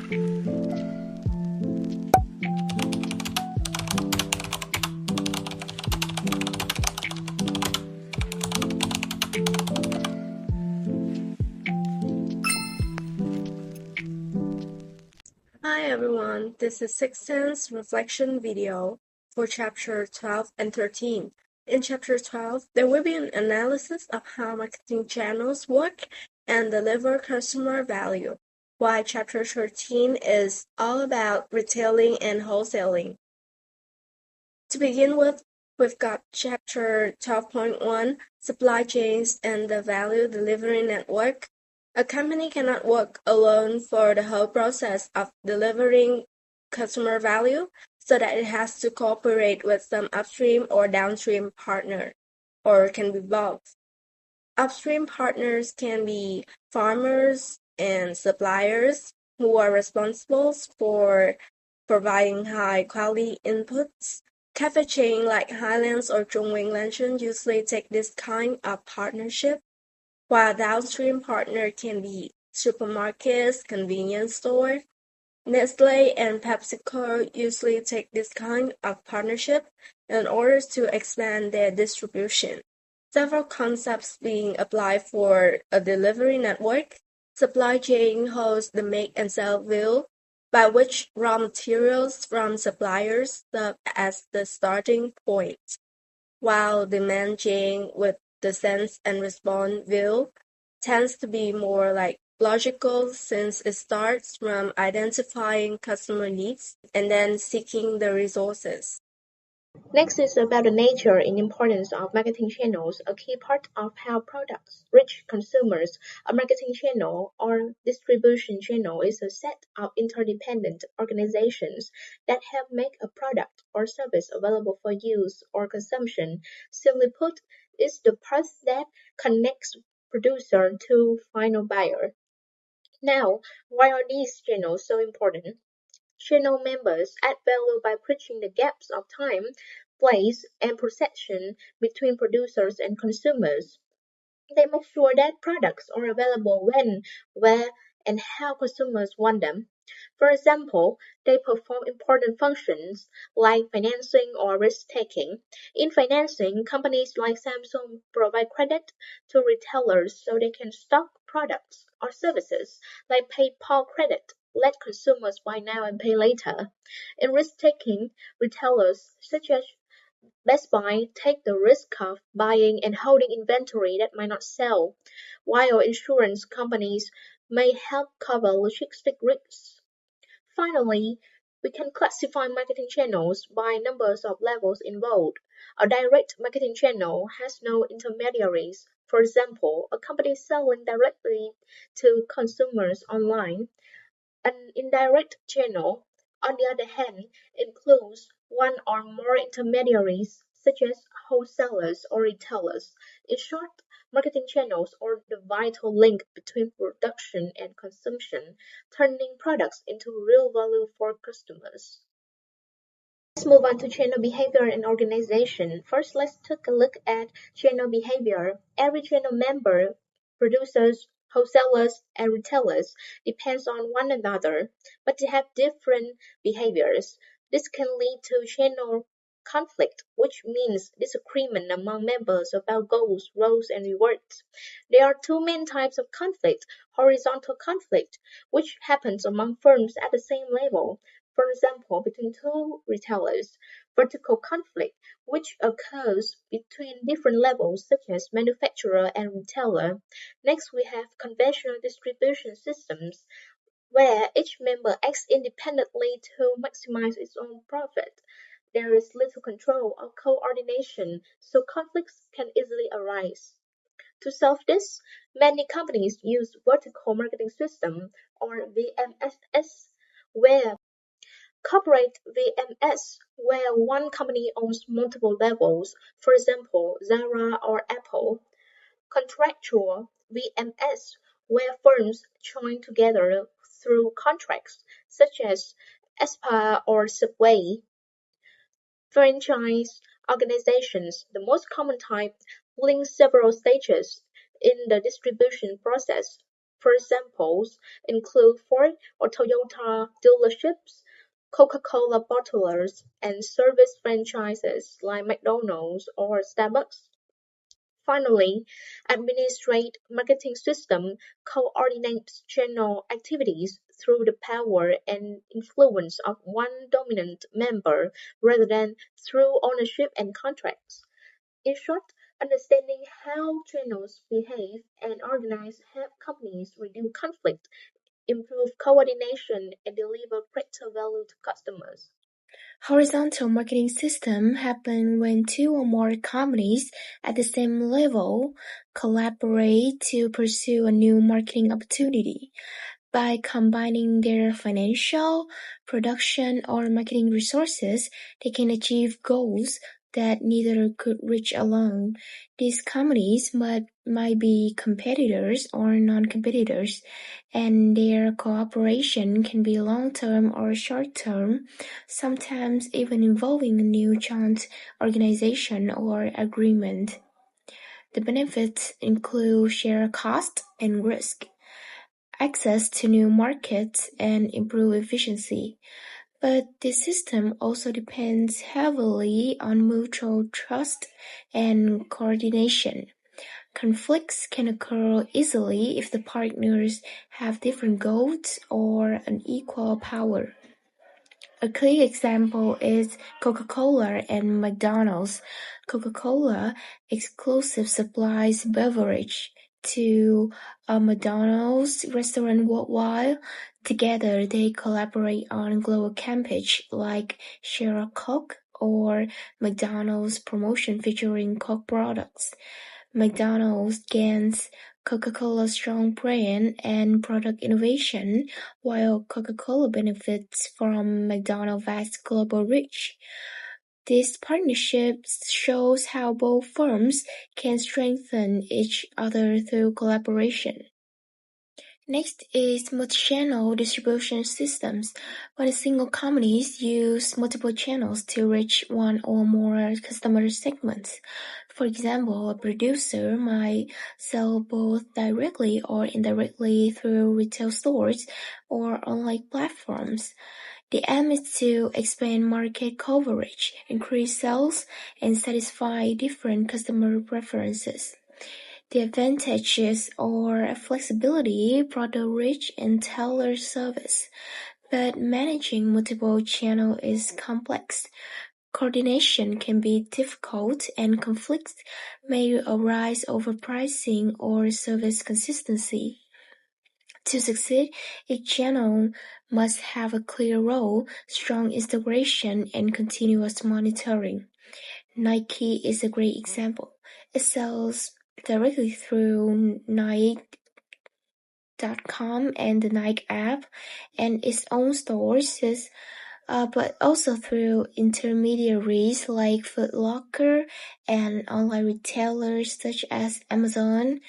Hi everyone, this is Sixth Sense reflection video for chapter 12 and 13. In chapter 12, there will be an analysis of how marketing channels work and deliver customer value, while chapter 13 is all about retailing and wholesaling. To begin with, we've got chapter 12.1, supply chains and the value delivery network. A company cannot work alone for the whole process of delivering customer value, so that it has to cooperate with some upstream or downstream partner, or can be both. Upstream partners can be farmers and suppliers who are responsible for providing high-quality inputs. Cafe chains like Highlands or Trung Luncheon usually take this kind of partnership, while downstream partner can be supermarkets, convenience stores. Nestle and PepsiCo usually take this kind of partnership in order to expand their distribution. Several concepts being applied for a delivery network. Supply chain holds the make and sell view, by which raw materials from suppliers serve as the starting point, while demand chain with the sense and response view tends to be more like logical, since it starts from identifying customer needs and then seeking the resources. Next is about the nature and importance of marketing channels, a key part of how products reach consumers. A marketing channel or distribution channel is a set of interdependent organizations that help make a product or service available for use or consumption. Simply put, it's the part that connects producer to final buyer. Now, why are these channels so important? Channel members add value by bridging the gaps of time, place, and perception between producers and consumers. They make sure that products are available when, where, and how consumers want them. For example, they perform important functions like financing or risk-taking. In financing, companies like Samsung provide credit to retailers so they can stock products or services like PayPal credit, let consumers buy now and pay later. In risk-taking, retailers such as Best Buy take the risk of buying and holding inventory that might not sell, while insurance companies may help cover logistic risks. Finally, we can classify marketing channels by numbers of levels involved. A direct marketing channel has no intermediaries. For example, a company selling directly to consumers online. An indirect channel, on the other hand, includes one or more intermediaries, such as wholesalers or retailers. In short, marketing channels are the vital link between production and consumption, turning products into real value for customers. Let's move on to channel behavior and organization. First, let's take a look at channel behavior. Every channel member, producers, wholesalers, and retailers depends on one another, but they have different behaviors. This can lead to channel conflict, which means disagreement among members about goals, roles, and rewards. There are two main types of conflict: horizontal conflict, which happens among firms at the same level, for example, between two retailers; vertical conflict, which occurs between different levels such as manufacturer and retailer. Next, we have conventional distribution systems, where each member acts independently to maximize its own profit. There is little control or coordination, so conflicts can easily arise. To solve this, many companies use vertical marketing system or VMS, where corporate VMS, where one company owns multiple levels, for example, Zara or Apple. Contractual VMS, where firms join together through contracts, such as Aspire or Subway. Franchise organizations, the most common type, link several stages in the distribution process. First examples include Ford or Toyota dealerships, Coca-Cola bottlers, and service franchises like McDonald's or Starbucks. Finally, administrate marketing system coordinates channel activities through the power and influence of one dominant member rather than through ownership and contracts. In short, understanding how channels behave and organize help companies reduce conflict, improve coordination, and deliver greater value to customers. Horizontal marketing systems happen when two or more companies at the same level collaborate to pursue a new marketing opportunity. By combining their financial, production, or marketing resources, they can achieve goals that neither could reach alone. These companies might be competitors or non-competitors, and their cooperation can be long-term or short-term, sometimes even involving a new joint organization or agreement. The benefits include shared cost and risk, access to new markets, and improved efficiency. But this system also depends heavily on mutual trust and coordination. Conflicts can occur easily if the partners have different goals or unequal power. A clear example is Coca-Cola and McDonald's. Coca-Cola exclusive supplies beverage to a McDonald's restaurant worldwide. Together, they collaborate on global campaigns like Share a Coke or McDonald's promotion featuring Coke products. McDonald's gains Coca-Cola's strong brand and product innovation, while Coca-Cola benefits from McDonald's vast global reach. This partnership shows how both firms can strengthen each other through collaboration. Next is multi-channel distribution systems. When a single company uses multiple channels to reach one or more customer segments. For example, a producer might sell both directly or indirectly through retail stores or online platforms. The aim is to expand market coverage, increase sales, and satisfy different customer preferences. The advantages are flexibility, product reach, and tailored service. But managing multiple channels is complex. Coordination can be difficult, and conflicts may arise over pricing or service consistency. To succeed, each channel must have a clear role, strong integration, and continuous monitoring. Nike is a great example. It sells directly through Nike.com and the Nike app and its own stores, but also through intermediaries like Foot Locker and online retailers such as Amazon.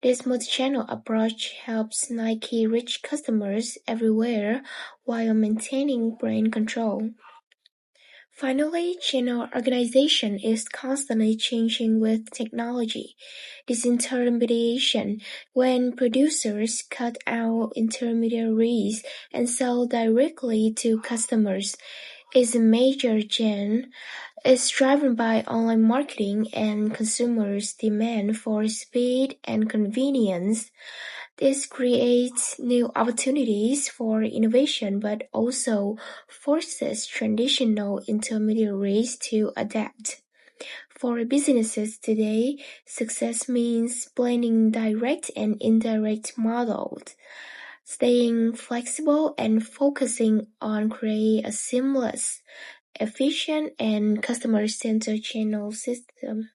This multi-channel approach helps Nike reach customers everywhere while maintaining brand control. Finally, channel organization is constantly changing with technology. Disintermediation, when producers cut out intermediaries and sell directly to customers, is a major trend. It's driven by online marketing and consumers' demand for speed and convenience. This creates new opportunities for innovation but also forces traditional intermediaries to adapt. For businesses today, success means blending direct and indirect models, staying flexible and focusing on creating a seamless, efficient, and customer-centered channel system.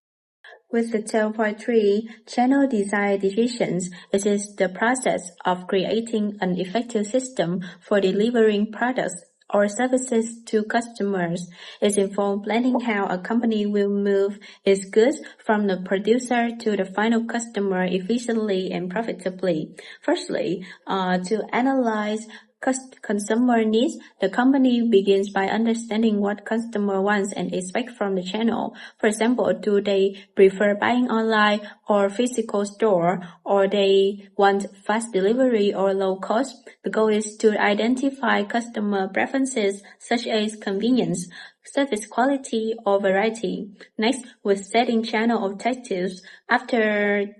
With the 12.3 channel design decisions, it is the process of creating an effective system for delivering products or services to customers. It involves planning how a company will move its goods from the producer to the final customer efficiently and profitably. Firstly, to analyze consumer needs, the company begins by understanding what customer wants and expects from the channel. For example, do they prefer buying online or physical store, or they want fast delivery or low cost? The goal is to identify customer preferences such as convenience, service quality, or variety. Next, with setting channel objectives, after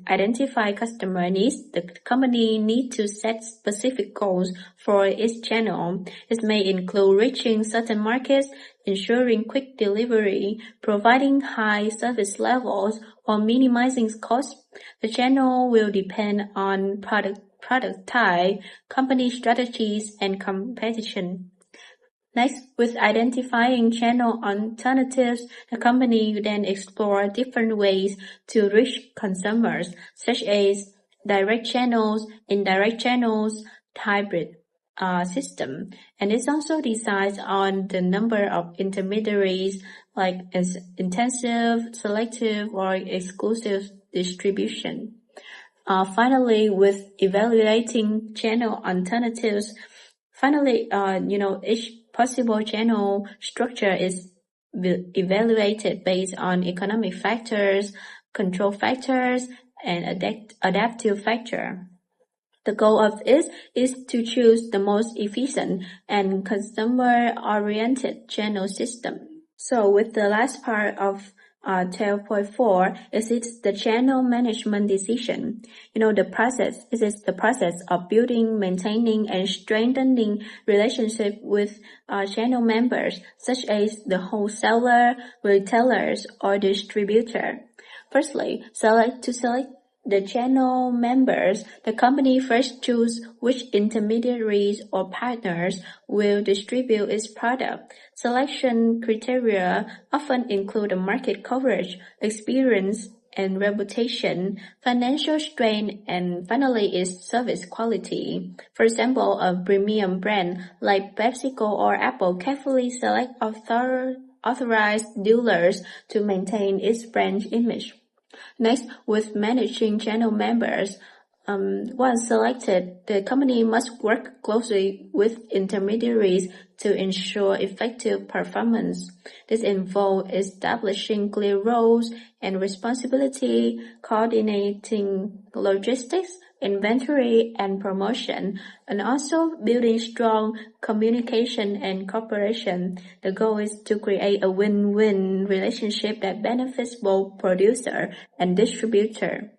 identify customer needs, the company needs to set specific goals for each channel. It may include reaching certain markets, ensuring quick delivery, providing high service levels, or minimizing costs. The channel will depend on product type, company strategies, and competition. Next, with identifying channel alternatives, the company then explore different ways to reach consumers, such as direct channels, indirect channels, hybrid system. And it also decides on the number of intermediaries, like as intensive, selective, or exclusive distribution. Finally, with evaluating channel alternatives, each possible channel structure is evaluated based on economic factors, control factors, and adaptive factor. The goal of it is to choose the most efficient and consumer-oriented channel system. So with the last part of 12.4 is the channel management decision. The process is the process of building, maintaining, and strengthening relationship with channel members, such as the wholesaler, retailers, or distributor. Firstly, select the channel members. The company first choose which intermediaries or partners will distribute its product. Selection criteria often include market coverage, experience and reputation, financial strength, and finally is service quality. For example, a premium brand like PepsiCo or Apple carefully select authorized dealers to maintain its brand image. Next, with managing channel members, once selected, the company must work closely with intermediaries to ensure effective performance. This involves establishing clear roles and responsibility, coordinating logistics, inventory, and promotion, and also building strong communication and cooperation. The goal is to create a win-win relationship that benefits both producer and distributor.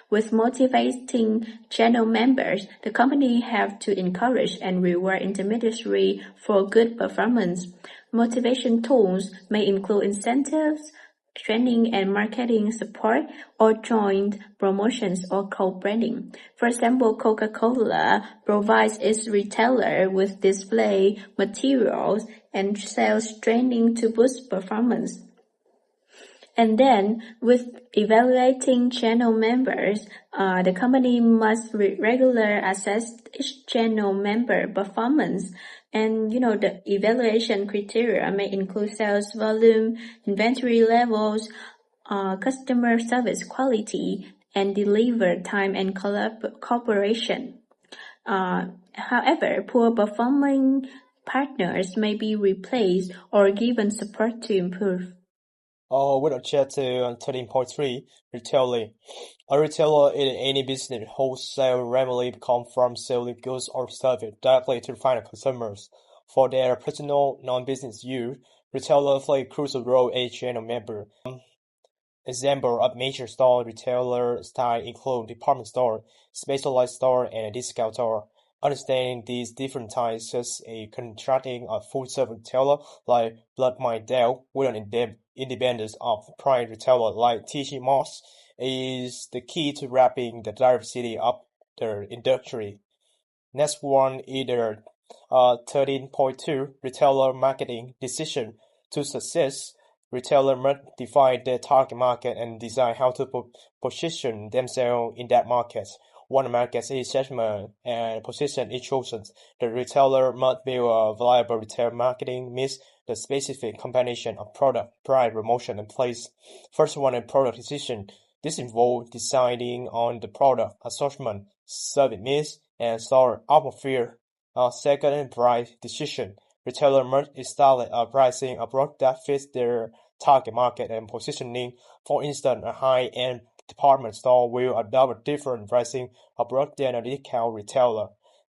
With motivating channel members, the company have to encourage and reward intermediaries for good performance. Motivation tools may include incentives, training and marketing support, or joint promotions or co-branding. For example, Coca-Cola provides its retailer with display materials and sales training to boost performance. And then, with evaluating channel members, the company must regularly assess each channel member performance. And, the evaluation criteria may include sales volume, inventory levels, customer service quality, and delivery time and cooperation. However, poor performing partners may be replaced or given support to improve. With object to 13.3, retailing. A retailer in any business wholesale readily comes from selling goods or services directly to final consumers. For their personal, non-business use, retailers play a crucial role as channel member. Example of major store retailer style include department store, specialized store, and discount store. Understanding these different types such as contracting a full-service retailer like Blood-Mindale with an independence of private retailer like TG Moss is the key to wrapping the diversity of the industry. Next one is the 13.2 retailer marketing decision. To success, retailer must define their target market and decide how to position themselves in that market. One market is segment and position is chosen. The retailer must build a viable retail marketing mix, the specific combination of product, price, promotion, and place. First one is product decision. This involves deciding on the product, assortment, service mix, and sold atmosphere. Second, in price decision. Retailer must establish a pricing approach that fits their target market and positioning. For instance, a high-end department store will adopt a different pricing approach than a discount retailer.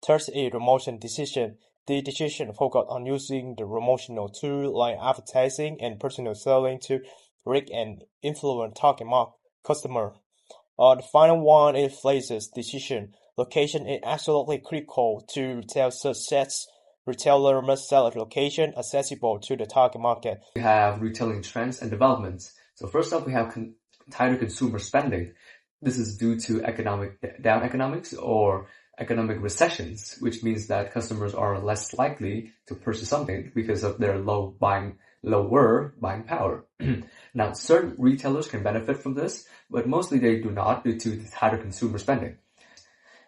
Third is promotion decision. The decision focuses on using the promotional tool like advertising and personal selling to reach and influence target customer. The final one is places decision. Location is absolutely critical to retail success. Retailer must sell at location accessible to the target market. We have retailing trends and developments. So first up, we have tighter consumer spending. This is due to down economics or economic recessions, which means that customers are less likely to purchase something because of their lower buying power. Now, certain retailers can benefit from this, but mostly they do not due to the tighter consumer spending.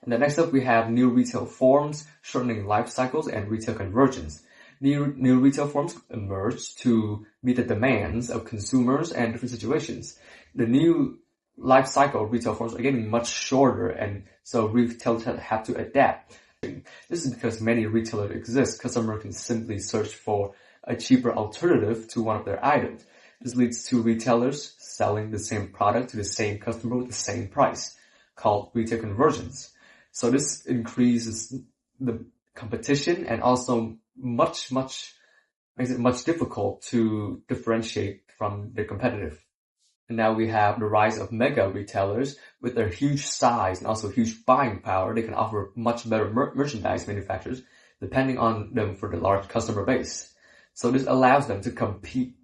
And then next up, we have new retail forms, shortening life cycles, and retail convergence. New retail forms emerge to meet the demands of consumers and different situations. The new life cycle of retail forms are getting much shorter, and so retailers have to adapt. This is because many retailers exist. Customers can simply search for a cheaper alternative to one of their items. This leads to retailers selling the same product to the same customer with the same price, called retail convergence. So this increases the competition and also makes it much difficult to differentiate from the competitive. And now we have the rise of mega retailers with their huge size and also huge buying power. They can offer much better merchandise manufacturers depending on them for the large customer base. So this allows them to compete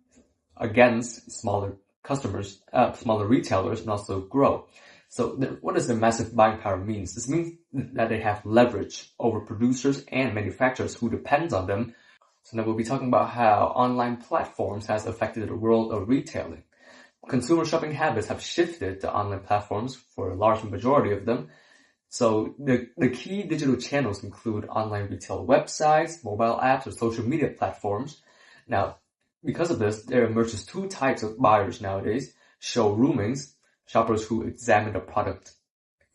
against smaller retailers and also grow. So what does the massive buying power mean? This means that they have leverage over producers and manufacturers who depend on them. So now we'll be talking about how online platforms has affected the world of retailing. Consumer shopping habits have shifted to online platforms for a large majority of them. So the key digital channels include online retail websites, mobile apps, or social media platforms. Now, because of this, there emerges two types of buyers nowadays: showroomings, shoppers who examine the product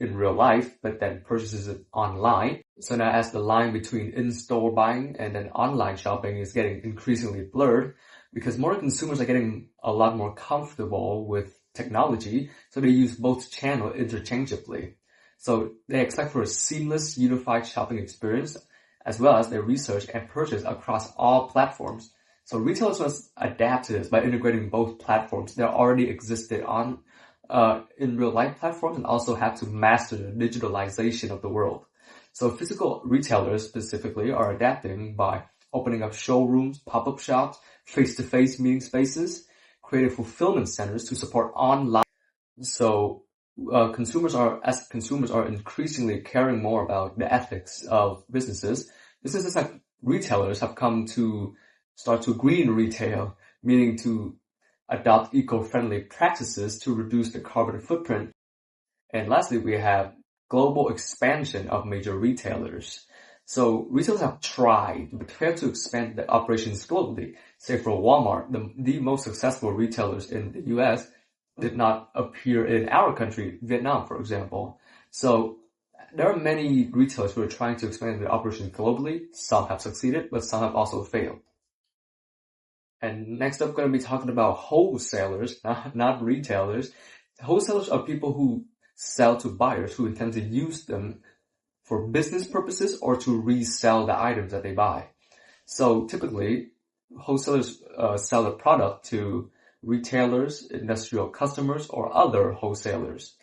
in real life, but then purchases it online. So now as the line between in-store buying and then online shopping is getting increasingly blurred, because more consumers are getting a lot more comfortable with technology, so they use both channels interchangeably. So they expect for a seamless, unified shopping experience, as well as they research and purchase across all platforms. So retailers must adapt to this by integrating both platforms that already existed on in real life platforms and also have to master the digitalization of the world. So physical retailers specifically are adapting by opening up showrooms, pop-up shops, face-to-face meeting spaces, creating fulfillment centers to support online. So consumers are increasingly caring more about the ethics of businesses. Businesses like retailers have come to start to green retail, meaning to adopt eco-friendly practices to reduce the carbon footprint. And lastly, we have global expansion of major retailers. So retailers have tried but failed to expand their operations globally. Say for Walmart, the most successful retailers in the US did not appear in our country, Vietnam, for example. So there are many retailers who are trying to expand their operations globally. Some have succeeded, but some have also failed. And next up, I'm going to be talking about wholesalers, not retailers. Wholesalers are people who sell to buyers who intend to use them for business purposes or to resell the items that they buy. So typically, wholesalers sell a product to retailers, industrial customers, or other wholesalers.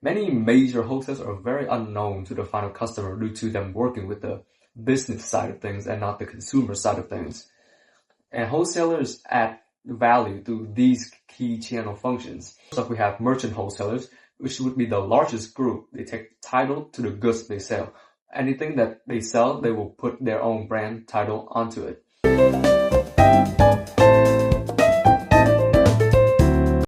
Many major wholesalers are very unknown to the final customer due to them working with the business side of things and not the consumer side of things. And wholesalers add value through these key channel functions. So we have merchant wholesalers, which would be the largest group. They take title to the goods they sell. Anything that they sell, they will put their own brand title onto it.